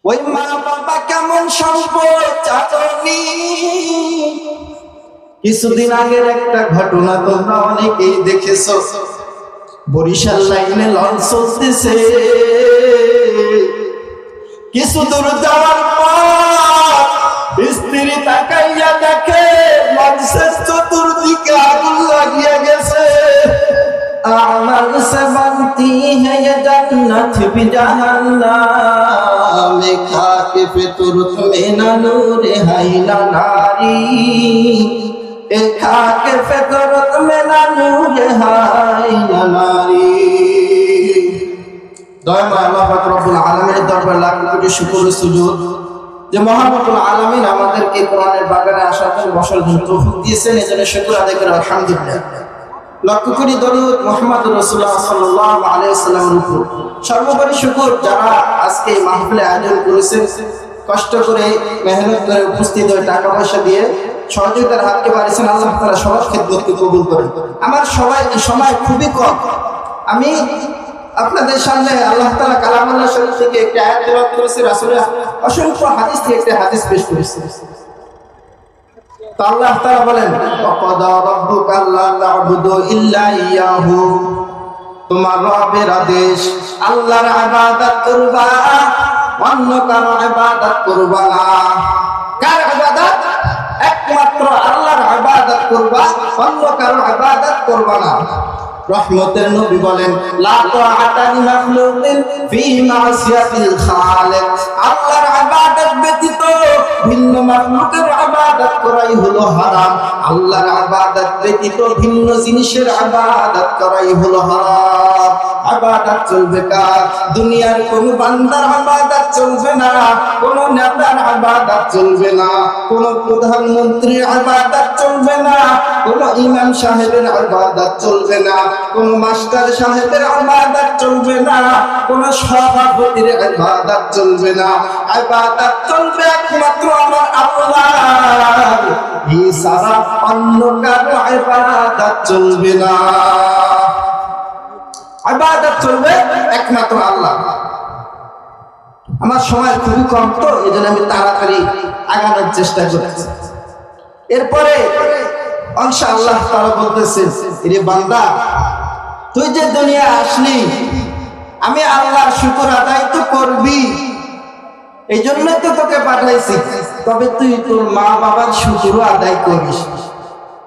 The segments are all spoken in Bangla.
ওই মা বাবা কেমন সম্পদ চাচনি। কিছুদিন আগের একটা ঘটনা তোমরা অনেকেই দেখেছো। বরিশাল লাইনে লঞ্চ চলতেছে, কিছু দূর যাওয়ার পর স্ত্রী তাকাইয়া দেখে লঞ্চের চতুর্দিকে আগুন লাগিয়ে গেছে। আ'মাল से बनती है ये जन्नत भी जहन्नम, लिखा के फितरत में न नूर है न नारी, लिखा के फितरत में न नूर है न नारी। দয়াময় আল্লাহ পাক রব্বুল আলামিনের দরবারে লাখ কোটি শুকর ও সুজুদ যে মহান রব্বুল আলামিন আমাদেরকে কোরআনের বাগানে আসার জন্য বসার জন্য তৌফিক দিয়েছেন, এজন্য শুকর আদায় করে আলহামদুলিল্লাহ। লক্ষ কোটি দরুদ মুহাম্মদুর রাসূলুল্লাহ সাল্লাল্লাহু আলাইহি ওয়াসাল্লামের উপর। সর্বোপরি শুকর যারা আজকে এই মাহফিলে আয়োজন করেছেন, কষ্ট করে মেহনত করে উপস্থিত হয়ে টাকা পয়সা দিয়ে সহযোগিতার হাতকে বাড়িয়েছেন, আল্লাহ তাআলা সবার খেদমতকে কবুল করেন। আমার সময় খুবই কম, আমি আপনাদের সামনে আল্লাহ তাআলা কালামুল্লাহ শরীফ থেকে একটা আয়াত তেলাওয়াত করেছি, রাসূলের অসংখ্য হাদিস থেকে একটা হাদিস পেশ করেছি। তো আল্লাহ তাআলা বলেন, ওয়াকাদা রাব্বুকা আল্লা তা'বুদু ইল্লা ইয়াহু, তোমার রবের আদেশ আল্লাহর ইবাদত করবা, অন্য কারো ইবাদত করবা না। কার ইবাদত? একমাত্র আল্লাহর ইবাদত করবা, অন্য কারো ইবাদত করবা না। রহমতের নবী বলেন, লা তাআতা লিমাখলুকিন ফি মাসিয়াতিল খালিক, আল্লাহর ইবাদত ব্যতীত ভিন্ন মাখলুকের ইবাদত করাই হলো হারাম, আল্লাহর ইবাদত ব্যতীত ভিন্ন জিনিসের ইবাদত করাই হলো হারাম। ইবাদত চলবে কার? দুনিয়ার কোন বান্দার ইবাদত চলবে না, কোন নেতার ইবাদত চলবে না, কোন প্রধানমন্ত্রীর ইবাদত চলবে না, কোন ইমাম সাহেবের ইবাদত চলবে না, কোন মাস্টার সাহেবের ইবাদত চলবে না, কোন সভাপতির ইবাদত চলবে না। ইবাদত চলবে একমাত্র আমার আল্লাহর, এছাড়া অন্য কারো ইবাদত চলবে না। ইবাদত চলবে একমাত্র আল্লাহ। আমার সময় খুবই কম, তো এজন্য আমি তাড়াতাড়ি আগানোর চেষ্টা করছি। এরপরে ইনশাআল্লাহ তাআলা বলতেছেন, এরে বান্দা, তুই যে দুনিয়া আসলি, আমি আল্লাহর শুকর আদায় তো করবি, এই জন্যই তো তোকে পাঠাইছি। তবে তুই তোর মা বাবার শুকর আদায় করিস,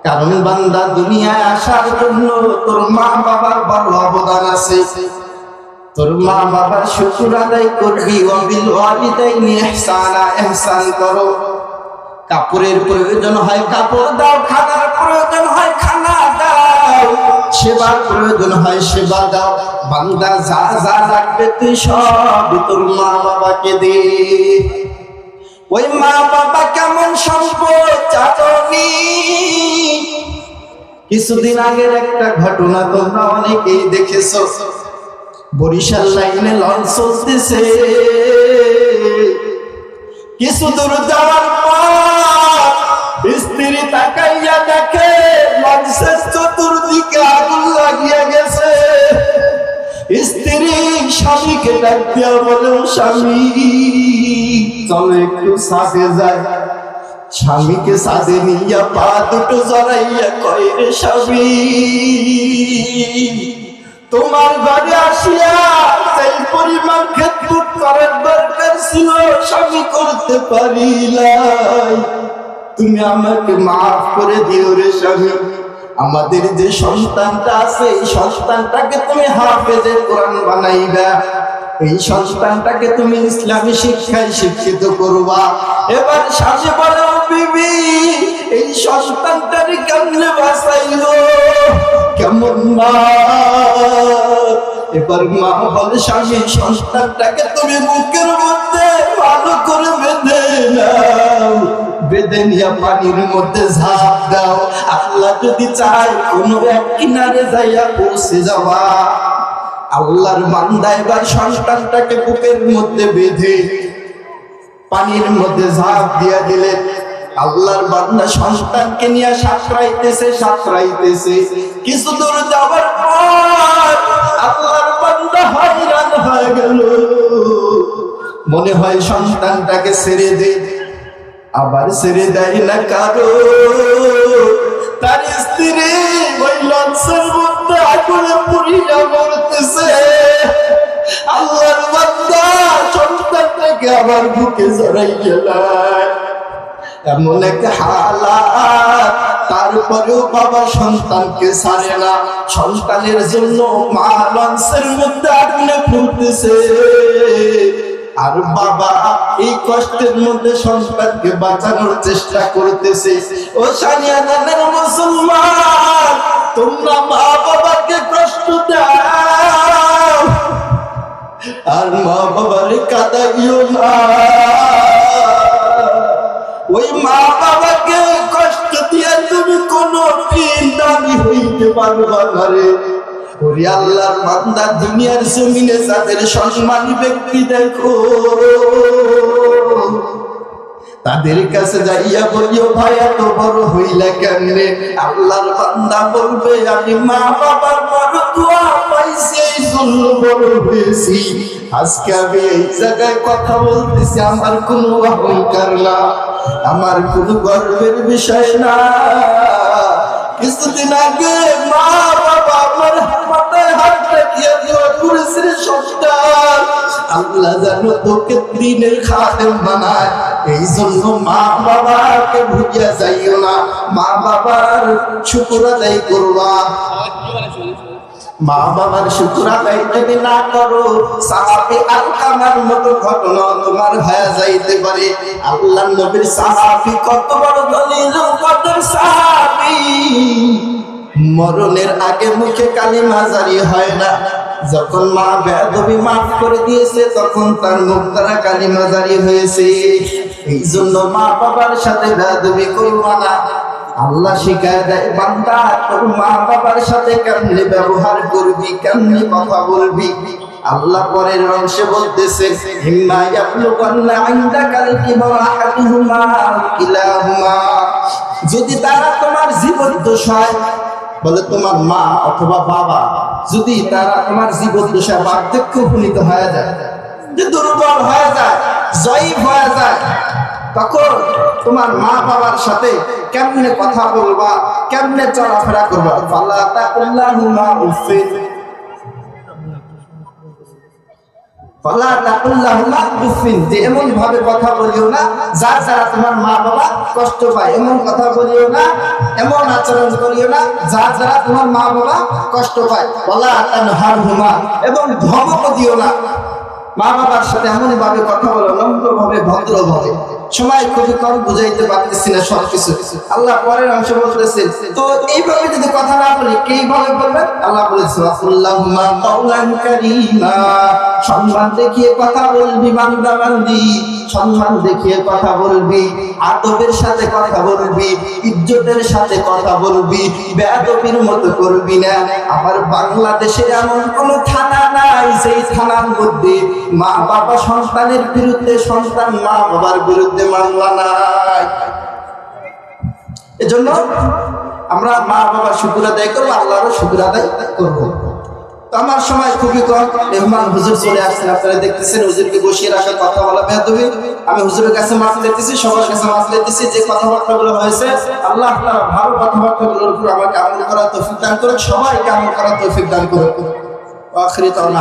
কারণ বান্দা দুনিয়ায় আসার জন্য তোর মা বাবার বড় অবদান আছে। তোর মা বাবার শুকর আদায় করবি। ওয়াবিল ওয়ালিদাইনি ইহসানা, ইহসান করো। কাপড়ের প্রয়োজন হয় কাপড় দাও, খানার প্রয়োজন হয় খানা দাও, সেবার প্রয়োজন হয় সেবা দাও। বান্দা যা যা লাগবে তুই সব তোর মা বাবাকে দে। ওই মা বাবা কেমন সম্পদ চাচনি। কিছুদিন আগের একটা ঘটনা তোমরা অনেকেই দেখেছো। বরিশাল লাইনে লঞ্চ চলতেছে, কিছু দূর যাওয়ার পর স্ত্রী তাকাইয়া দেখে লঞ্চের চতুর্দিকে আগুন লাগিয়ে গেছে। স্ত্রী স্বামীকে ডাক দিয়া বলে, স্বামী চলো একটু ছাদে যাই। স্বামীকে ছাদে নিয়া পা দুটো জড়াইয়া কয়, রে স্বামী, তোমার ঘরে আসিয়া সেই পরিমাণ খেদমত করার দরকার ছিল স্বামী করতে পারি নাই, তুমি আমাকে মাফ করে দিও রে স্বামী। আমাদের যে সন্তানটা আছে, এই সন্তানটাকে তুমি হাফেজে কোরআন বানাইবা, এই সন্তানটাকে তুমি ইসলামী শিক্ষায় শিক্ষিত করবা। এবার স্বামী বলে, ও বিবি, এই সন্তানটাকে কেমনে বাঁচাইলো, কেমন মা? এবার মা বলে, স্বামী, সন্তানটাকে তুমি বুকের মধ্যে ভালো করে বেঁধে নাও, বেঁধে নিয়ে পানির মধ্যে ঝাঁপ দাও। আল্লাহ যদি চায় কোনো এক কিনারে যাইয়া পৌঁছে যাওয়া। আল্লাহর বান্দা এবার সন্তানটাকে বুকের মধ্যে বেঁধে পানির মধ্যে ঝাঁপ দিয়া দিলেন। আল্লাহর বান্দা সন্তানকে নিয়ে সাঁতরাইতেছে। কিছু দূর যাওয়ার পর আল্লাহর বান্দা হয়রান হয়ে গেল। মনে হয় সন্তানটাকে ছেড়ে দে, আবার ছেড়ে দেয় না কারো। তার স্ত্রী ওই লঞ্চের মধ্যে আগুনে পুড়িয়া মরতেছে। আল্লাহর বান্দা সন্তানটাকে আবার বুকে জড়াই গেলাম, এমন এক হালাত। তারপরেও বাবা সন্তানকে ছাড়ে না। সন্তানের জন্য মা লঞ্চের মধ্যে আগুনে পুড়তেছে, আর বাবা এই কষ্টের মধ্যে সন্তানকে বাঁচানোর চেষ্টা করতেছে। ও সানিয়া জানের মুসলমান, তোমরা মা বাবাকে কষ্ট দাও আর মা বাবার কাঁদাইও না। ওই মা বাবাকে কষ্ট দিয়ে তুমি কোনো দিন দাবি হইতে পারবা না রে। ওরে আল্লাহর বান্দা, দুনিয়ার জমিনে যাদের সম্মানী ব্যক্তি দেখো, তাদের কাছে যাইয়া বলিও ভাই এত বড় হইলা কেমনে? আল্লাহর বান্দা বলবে আমি মা বাবার বড় দোয়া পাইছি, এই জন্য বড় হয়েছি। আজকে আমি এই জায়গায় কথা বলতেছি, আমার কোনো অহংকার না, আমার কোনো গর্বের বিষয় না। কিছুদিন আগে মা বাবা আমার মাথায় হাত রাখিয়া দোয়া করেছে, সন্তান আল্লাহ যেন তোকে দিনের খাদেম বানায়। এই জন্য মা বাবাকে ভুলিয়া যাইও না, মা বাবার শুকর আদায় করবা। মা বাবার শুকর আদায় যদি না করো, সাহাবী আলকামার মতো ঘটনা তোমার হয়ে যাইতে পারে। আল্লাহর নবীর সাহাবী কত বড় দলিল কদর সাহাবী, মরণের আগে মুখে কালিমা জারি হয় না। যখন মা বেয়াদবি মাফ করে দিয়েছে, তখন তার মুখ দ্বারা কালিমা জারি হয়েছে। এই জন্য মা বাবার সাথে বেয়াদবি করবা না। আল্লাহ শিখায় দেয়, বান্দা তোর মা বাবার সাথে কেমনে ব্যবহার করবি, কেমনে কথা বলবি। আল্লাহ পরের অংশে বলতেছে, ইম্মা ইয়াবলুগান্না ইনদাকাল কিবরা আহাদুহুমা আও কিলাহুমা, যদি তারা তোমার জীবদ্দশায়, বলে তোমার মা অথবা বাবা, যদি তারা তোমার জীবদ্দশায় বার্ধক্য উপনীত হয়ে যায়, যে দুর্বল হয়ে যায়, জয়ীফ হয়ে যায়, তখন তোমার মা বাবার সাথে কেমনে কথা বলবা, কেমনে চলাফেরা করবা। ফালা তাকুল্লাহুমা উফিন, ফালা তাকুল্লাহুমা উফিন, যে এমন ভাবে কথা বলিও না যার দ্বারা তোমার মা বাবা কষ্ট পায়। এমন কথা বলিও না, এমন আচরণ করিও না যার দ্বারা তোমার মা বাবা কষ্ট পায়। ফালা তানহারহুমা, এবং ধমক দিও না। মা বাবার সাথে এমন ভাবে কথা বলো, নম্র ভাবে, ভদ্র ভাবে। সময় খুবই কম, বুঝাইতে পারতেছি না সবকিছু। আল্লাহ পরের অংশ বলতেছেন, তো এইভাবে যদি কথা না বলি কিভাবে বলবেন? আল্লাহ বলেছেন, আল্লাহুম্মা কাওলান কারীমা, সম্মান দেখিয়ে কথা বলবি বান্দা বান্দি, সম্মান দেখিয়ে কথা বলবি, আদবের সাথে কথা বলবি, ইজ্জতের সাথে কথা বলবি, বেয়াদবির মতো করবি না। আমার বাংলাদেশে এমন কোন থানা নাই সেই থানার মধ্যে মা বাবা সন্তানের বিরুদ্ধে, সন্তান মা বাবার বিরুদ্ধে মামলা নাই। এজন্য আমরা মা বাবার শুকর আদায় করবো, আল্লাহরও শুকর আদায় করবো। তো আমার সময় খুবই কম, মেহমান হুজুর চলে আসছেন, আপনারা দেখতেছেন হুজুরকে বসিয়ে রাখা, কথা বলা বেয়াদবি। আমি হুজুরের কাছে মাফ চাইতেছি, সবার কাছে মাফ চাইতেছি। যে কথাবার্তাগুলো হয়েছে, আল্লাহ তাআলা ভালো কথাবার্তাগুলোর উপর আমাকে আমল করার তৌফিক দান করুন, সবাইকে আমল করার তৌফিক দান করুন। আখিরি তাওয়ানা।